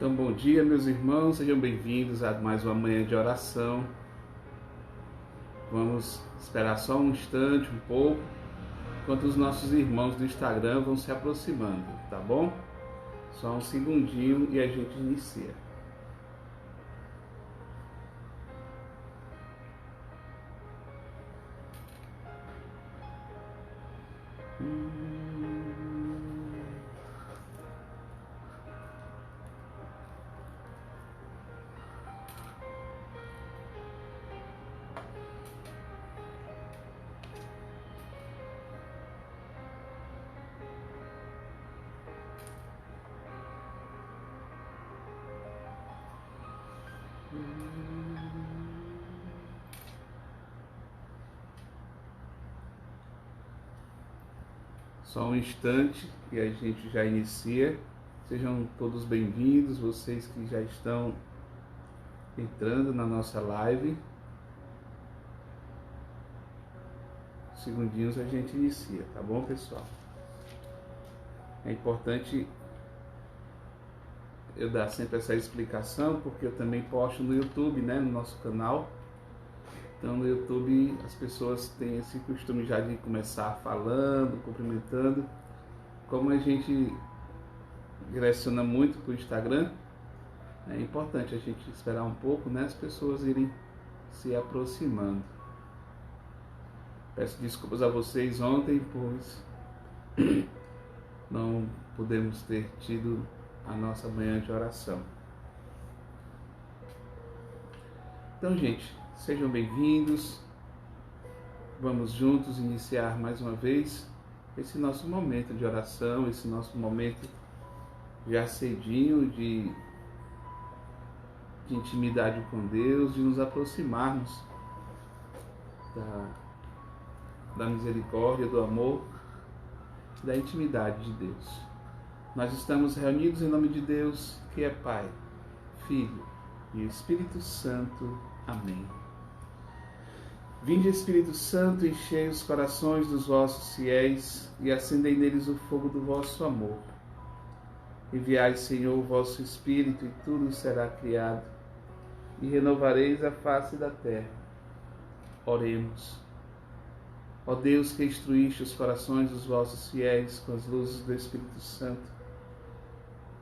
Então, bom dia, meus irmãos, sejam bem-vindos a mais uma manhã de oração. Vamos esperar só um instante, um pouco, enquanto os nossos irmãos do Instagram vão se aproximando, tá bom? Só um segundinho e a gente inicia. Só um instante e a gente já inicia. Sejam todos bem-vindos, vocês que já estão entrando na nossa live. Segundinhos a gente inicia, tá bom, pessoal? É importante eu dar sempre essa explicação, porque eu também posto no YouTube, né, no nosso canal. Então no YouTube as pessoas têm esse costume já de começar falando, cumprimentando. Como a gente direciona muito para o Instagram, é importante a gente esperar um pouco, né, as pessoas irem se aproximando. Peço desculpas a vocês ontem, pois não pudemos ter tido a nossa manhã de oração. Então, gente, sejam bem-vindos. Vamos juntos iniciar mais uma vez esse nosso momento de oração, esse nosso momento já cedinho de intimidade com Deus, de nos aproximarmos da misericórdia, do amor, da intimidade de Deus. Nós estamos reunidos em nome de Deus, que é Pai, Filho e Espírito Santo. Amém. Vinde, Espírito Santo, enchei os corações dos vossos fiéis e acendei neles o fogo do vosso amor. Enviai, Senhor, o vosso Espírito, e tudo será criado, e renovareis a face da terra. Oremos. Ó Deus, que instruíste os corações dos vossos fiéis com as luzes do Espírito Santo,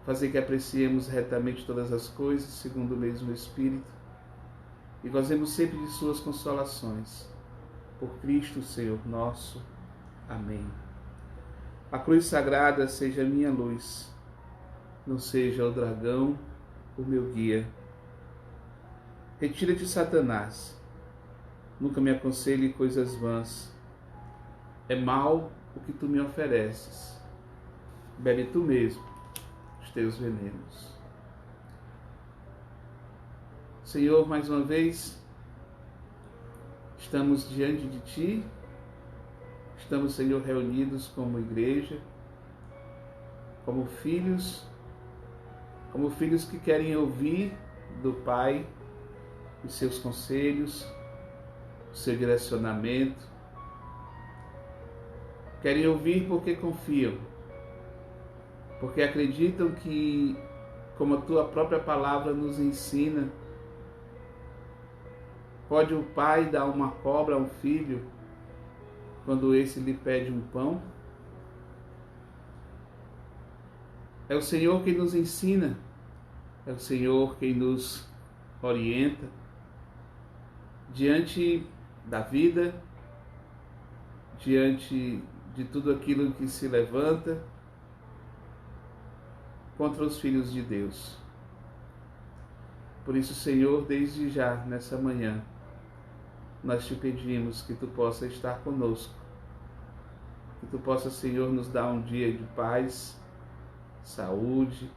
fazei que apreciemos retamente todas as coisas, segundo o mesmo Espírito, e gozemos sempre de suas consolações. Por Cristo, Senhor nosso. Amém. A cruz sagrada seja minha luz, não seja o dragão o meu guia. Retira-te, Satanás, nunca me aconselhe coisas vãs. É mal o que tu me ofereces. Bebe tu mesmo os teus venenos. Senhor, mais uma vez, estamos diante de Ti. Estamos, Senhor, reunidos como igreja, como filhos que querem ouvir do Pai os seus conselhos, o seu direcionamento. Querem ouvir porque confiam, porque acreditam que, como a Tua própria palavra nos ensina, pode o pai dar uma cobra a um filho quando esse lhe pede um pão? É o Senhor quem nos ensina, é o Senhor quem nos orienta diante da vida, diante de tudo aquilo que se levanta contra os filhos de Deus. Por isso, Senhor, desde já, nessa manhã, nós te pedimos que Tu possa estar conosco, que Tu possa, Senhor, nos dar um dia de paz, saúde,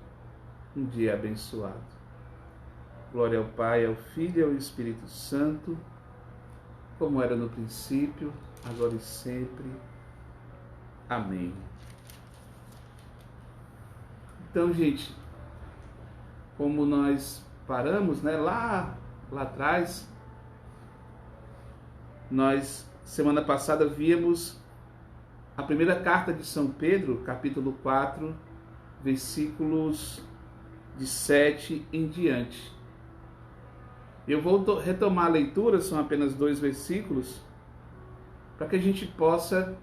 um dia abençoado. Glória ao Pai, ao Filho e ao Espírito Santo, como era no princípio, agora e sempre. Amém. Então, gente, como nós paramos, né, lá atrás, nós, semana passada, víamos a primeira carta de São Pedro, capítulo 4, versículos de 7 em diante. Eu vou retomar a leitura, são apenas 2 versículos, para que a gente possa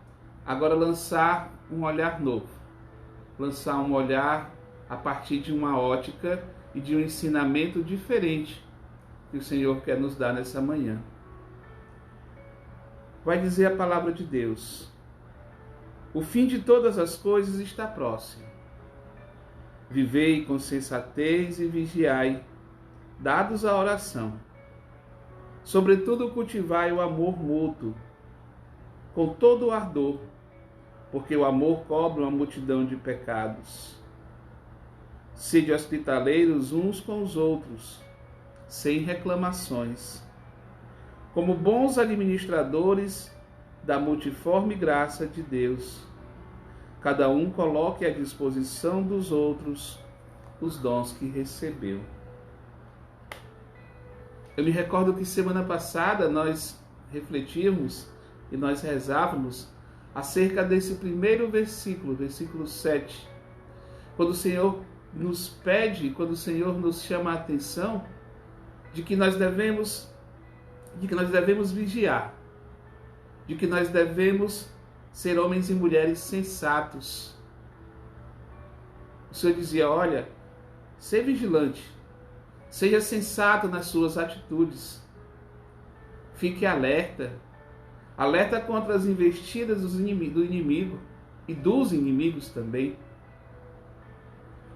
agora lançar um olhar novo. Lançar um olhar a partir de uma ótica e de um ensinamento diferente que o Senhor quer nos dar nessa manhã. Vai dizer a palavra de Deus: o fim de todas as coisas está próximo. Vivei com sensatez e vigiai, dados à oração. Sobretudo cultivai o amor mútuo, com todo o ardor, porque o amor cobre uma multidão de pecados. Sede hospitaleiros uns com os outros, sem reclamações, como bons administradores da multiforme graça de Deus. Cada um coloque à disposição dos outros os dons que recebeu. Eu me recordo que semana passada nós refletimos e nós rezávamos acerca desse primeiro versículo, versículo 7, quando o Senhor nos pede, quando o Senhor nos chama a atenção de que nós devemos vigiar, de que nós devemos ser homens e mulheres sensatos. O Senhor dizia: olha, seja vigilante, seja sensato nas suas atitudes, fique alerta contra as investidas do inimigo e dos inimigos também.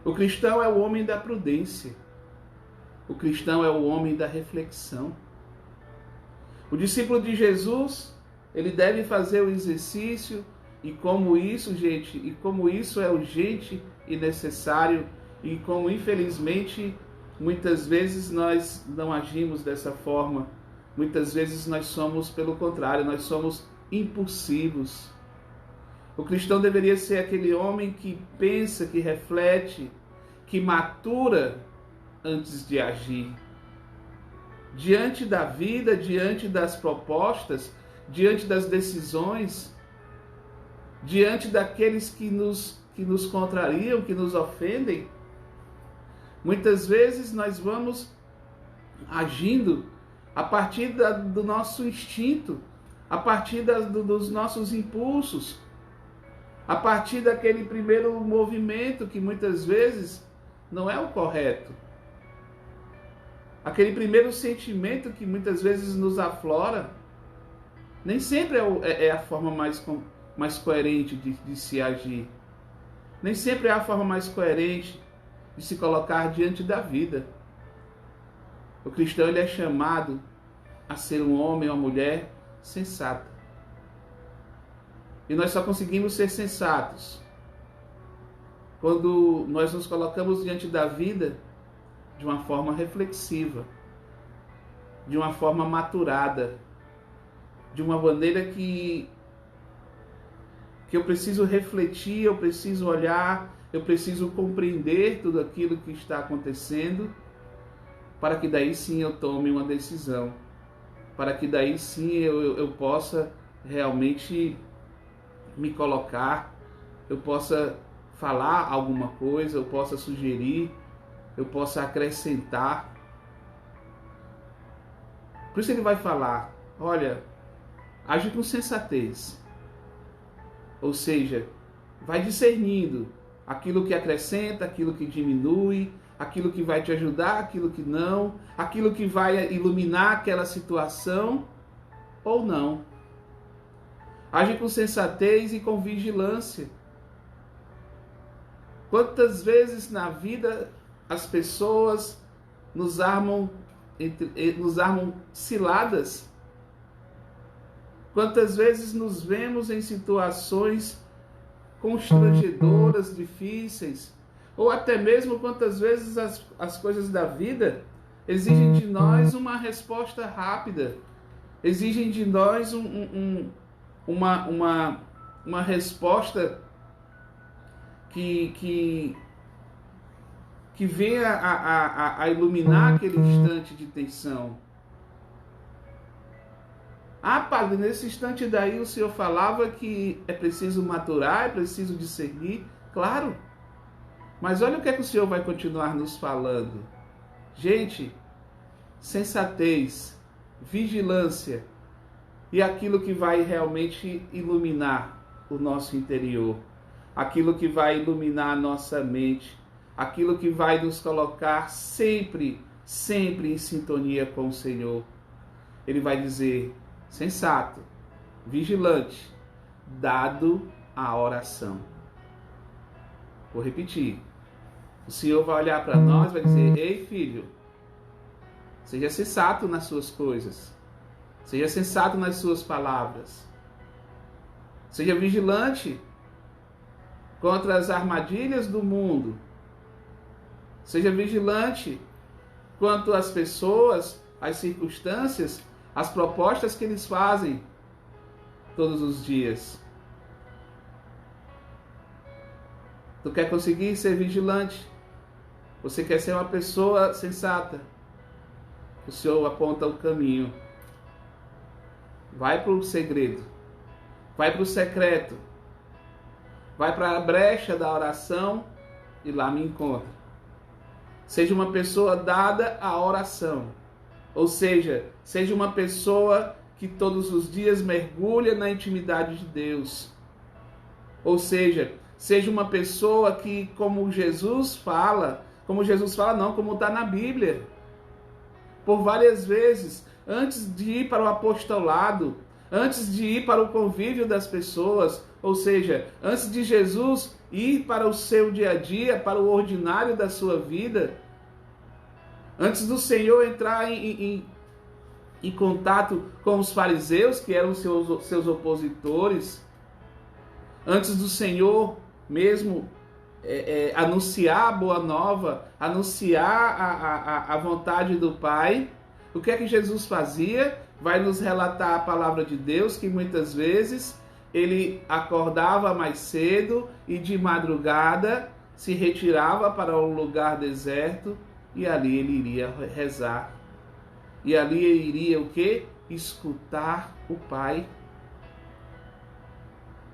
O cristão é o homem da prudência, o cristão é o homem da reflexão. O discípulo de Jesus, ele deve fazer o exercício, e como isso, gente, e como isso é urgente e necessário, e como infelizmente muitas vezes nós não agimos dessa forma, muitas vezes nós somos pelo contrário, nós somos impulsivos. O cristão deveria ser aquele homem que pensa, que reflete, que matura antes de agir. Diante da vida, diante das propostas, diante das decisões, diante daqueles que nos contrariam, que nos ofendem, muitas vezes nós vamos agindo a partir do nosso instinto, a partir dos nossos impulsos, a partir daquele primeiro movimento que muitas vezes não é o correto. Aquele primeiro sentimento que muitas vezes nos aflora, nem sempre é a forma mais coerente de se agir. Nem sempre é a forma mais coerente de se colocar diante da vida. O cristão, ele é chamado a ser um homem ou uma mulher sensata. E nós só conseguimos ser sensatos quando nós nos colocamos diante da vida de uma forma reflexiva, de uma forma maturada, de uma maneira que eu preciso refletir, eu preciso olhar, eu preciso compreender tudo aquilo que está acontecendo, para que daí sim eu tome uma decisão, para que daí sim eu possa realmente me colocar, eu possa falar alguma coisa, eu possa sugerir, eu possa acrescentar. Por isso ele vai falar: olha, age com sensatez. Ou seja, vai discernindo aquilo que acrescenta, aquilo que diminui, aquilo que vai te ajudar, aquilo que não, aquilo que vai iluminar aquela situação ou não. Age com sensatez e com vigilância. Quantas vezes na vida as pessoas nos armam ciladas? Quantas vezes nos vemos em situações constrangedoras, difíceis, ou até mesmo quantas vezes as coisas da vida exigem de nós uma resposta rápida, exigem de nós uma resposta que venha a iluminar aquele instante de tensão. Ah, padre, nesse instante daí o senhor falava que é preciso maturar, é preciso discernir. Claro, Mas olha o que é que o Senhor vai continuar nos falando. Gente, sensatez, vigilância e aquilo que vai realmente iluminar o nosso interior, aquilo que vai iluminar a nossa mente, aquilo que vai nos colocar sempre em sintonia com o Senhor. Ele vai dizer, sensato, vigilante, dado a oração. Vou repetir. O Senhor vai olhar para nós e vai dizer, ei filho, seja sensato nas suas coisas, seja sensato nas suas palavras, seja vigilante contra as armadilhas do mundo, seja vigilante quanto às pessoas, às circunstâncias, às propostas que eles fazem todos os dias. Tu quer conseguir ser vigilante? Você quer ser uma pessoa sensata? O Senhor aponta o caminho. Vai para o segredo. Vai para o secreto. Vai para a brecha da oração e lá me encontra. Seja uma pessoa dada à oração. Ou seja, seja uma pessoa que todos os dias mergulha na intimidade de Deus. Ou seja uma pessoa que, como está na Bíblia, por várias vezes, antes de ir para o apostolado, antes de ir para o convívio das pessoas, ou seja, antes de Jesus ir para o seu dia a dia, para o ordinário da sua vida, antes do Senhor entrar em contato com os fariseus, que eram seus opositores, antes do Senhor mesmo anunciar a boa nova, anunciar a vontade do Pai, o que é que Jesus fazia? Vai nos relatar a palavra de Deus, que muitas vezes ele acordava mais cedo e de madrugada se retirava para um lugar deserto e ali ele iria rezar. E ali ele iria o quê? Escutar o Pai.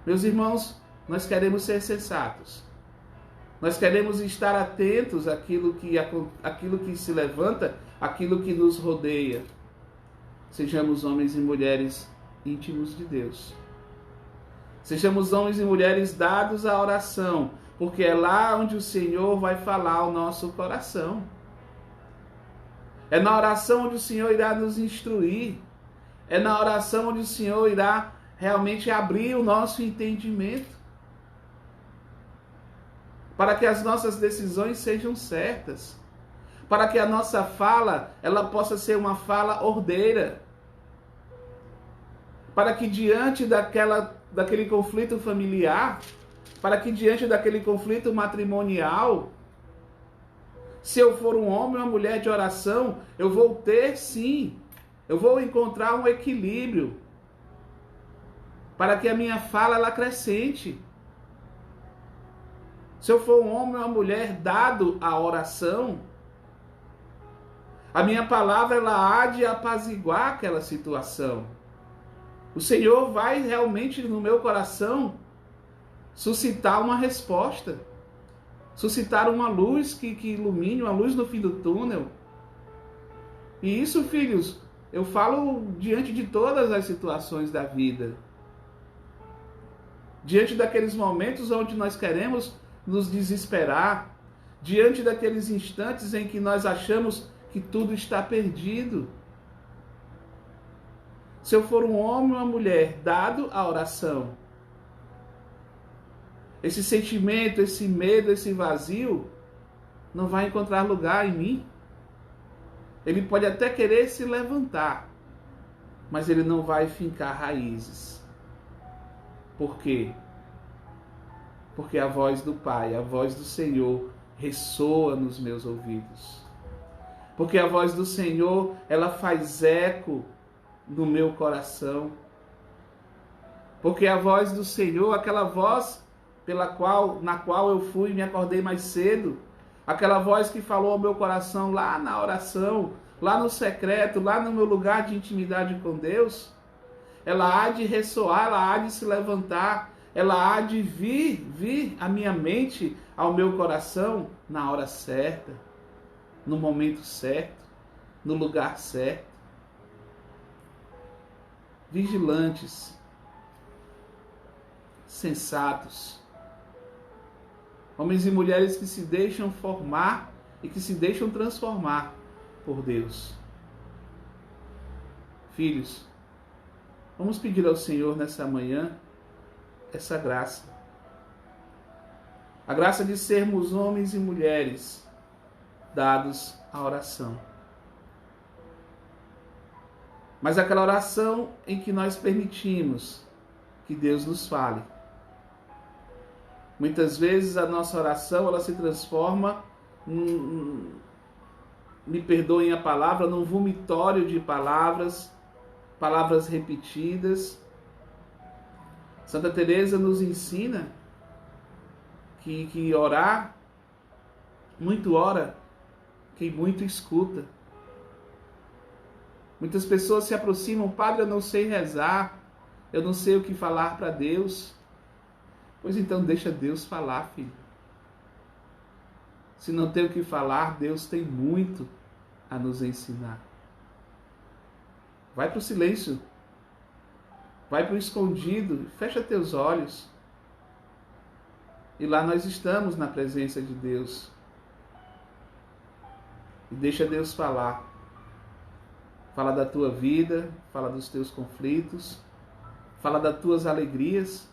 Meus irmãos, nós queremos ser sensatos. Nós queremos estar atentos àquilo que se levanta, àquilo que nos rodeia. Sejamos homens e mulheres íntimos de Deus. Sejamos homens e mulheres dados à oração, porque é lá onde o Senhor vai falar ao nosso coração. É na oração onde o Senhor irá nos instruir. É na oração onde o Senhor irá realmente abrir o nosso entendimento, para que as nossas decisões sejam certas, para que a nossa fala ela possa ser uma fala ordeira, para que diante daquele conflito familiar, para que diante daquele conflito matrimonial, se eu for um homem ou uma mulher de oração, eu vou ter sim, eu vou encontrar um equilíbrio, para que a minha fala ela acrescente. Se eu for um homem ou uma mulher dado à oração, a minha palavra ela há de apaziguar aquela situação. O Senhor vai realmente no meu coração suscitar uma resposta, suscitar uma luz que ilumine, uma luz no fim do túnel. E isso, filhos, eu falo diante de todas as situações da vida. Diante daqueles momentos onde nós queremos nos desesperar, diante daqueles instantes em que nós achamos que tudo está perdido. Se eu for um homem ou uma mulher dado à oração, esse sentimento, esse medo, esse vazio não vai encontrar lugar em mim. Ele pode até querer se levantar, mas ele não vai fincar raízes. Por quê? Porque a voz do Pai, a voz do Senhor ressoa nos meus ouvidos. Porque a voz do Senhor, ela faz eco no meu coração. Porque a voz do Senhor, aquela voz na qual eu fui e me acordei mais cedo, aquela voz que falou ao meu coração lá na oração, lá no secreto, lá no meu lugar de intimidade com Deus, ela há de ressoar, ela há de se levantar, ela há de vir à minha mente, ao meu coração, na hora certa, no momento certo, no lugar certo. Vigilantes, sensatos, homens e mulheres que se deixam formar e que se deixam transformar por Deus. Filhos, vamos pedir ao Senhor nessa manhã essa graça. A graça de sermos homens e mulheres dados à oração. Mas aquela oração em que nós permitimos que Deus nos fale. Muitas vezes a nossa oração ela se transforma, me perdoem a palavra, num vomitório de palavras repetidas. Santa Teresa nos ensina que orar, muito ora, quem muito escuta. Muitas pessoas se aproximam, padre, eu não sei rezar, eu não sei o que falar para Deus. Pois então deixa Deus falar, filho. Se não tem o que falar, Deus tem muito a nos ensinar. Vai para o silêncio, vai para o escondido, fecha teus olhos. E lá nós estamos na presença de Deus. E deixa Deus falar. Fala da tua vida, fala dos teus conflitos, fala das tuas alegrias.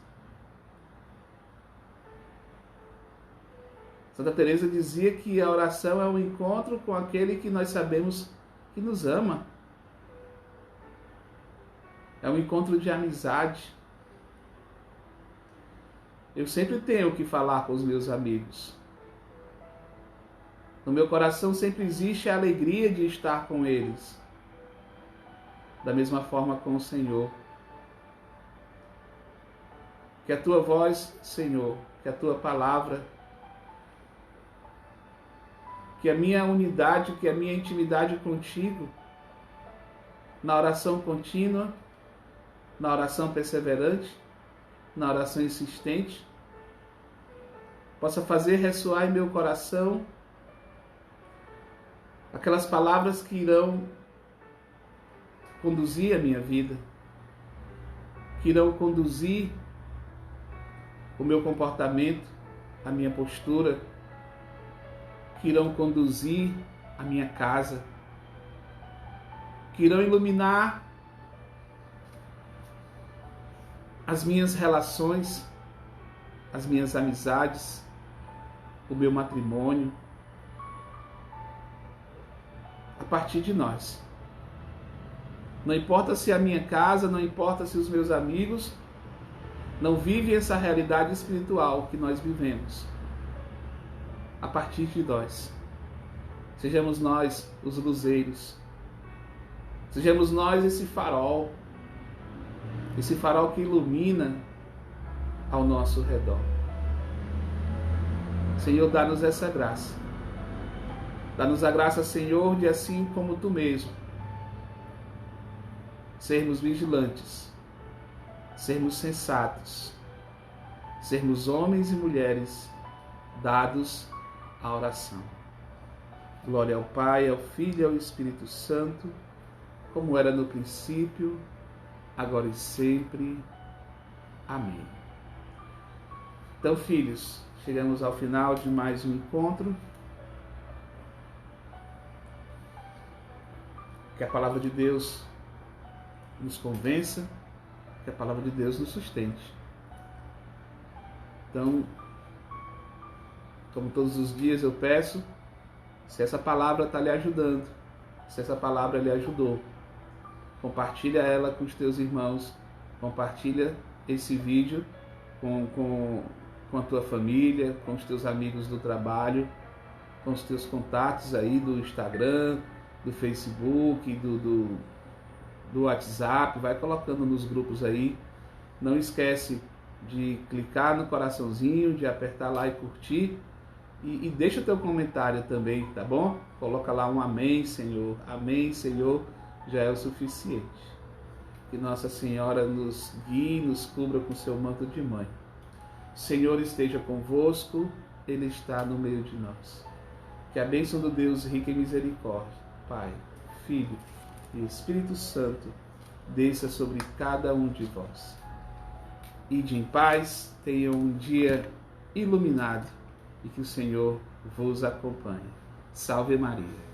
Santa Teresa dizia que a oração é um encontro com aquele que nós sabemos que nos ama. É um encontro de amizade. Eu sempre tenho o que falar com os meus amigos. No meu coração sempre existe a alegria de estar com eles. Da mesma forma com o Senhor. Que a tua voz, Senhor, que a tua palavra, que a minha unidade, que a minha intimidade contigo, na oração contínua, na oração perseverante, na oração insistente, possa fazer ressoar em meu coração aquelas palavras que irão conduzir a minha vida, que irão conduzir o meu comportamento, a minha postura, que irão conduzir a minha casa, que irão iluminar as minhas relações, as minhas amizades, o meu matrimônio, a partir de nós. Não importa se a minha casa, não importa se os meus amigos não vivem essa realidade espiritual que nós vivemos. A partir de nós. Sejamos nós os luzeiros. Sejamos nós esse farol que ilumina ao nosso redor. Senhor, dá-nos essa graça. Dá-nos a graça, Senhor, de assim como Tu mesmo, sermos vigilantes, sermos sensatos, sermos homens e mulheres dados à oração. Glória ao Pai, ao Filho e ao Espírito Santo, como era no princípio, agora e sempre. Amém. Então, filhos, chegamos ao final de mais um encontro. Que a palavra de Deus nos convença, que a palavra de Deus nos sustente. Então, como todos os dias eu peço, se essa palavra está lhe ajudando, se essa palavra lhe ajudou, compartilha ela com os teus irmãos, compartilha esse vídeo com a tua família, com os teus amigos do trabalho, com os teus contatos aí do Instagram, do Facebook, do WhatsApp, vai colocando nos grupos aí. Não esquece de clicar no coraçãozinho, de apertar lá e curtir. E deixa o teu comentário também, tá bom? Coloca lá um amém, Senhor. Amém, Senhor, já é o suficiente. Que Nossa Senhora nos guie, nos cubra com seu manto de mãe. O Senhor esteja convosco, Ele está no meio de nós. Que a bênção do Deus rico em misericórdia, Pai, Filho e Espírito Santo, desça sobre cada um de vós. Ide em paz, tenham um dia iluminado e que o Senhor vos acompanhe. Salve Maria.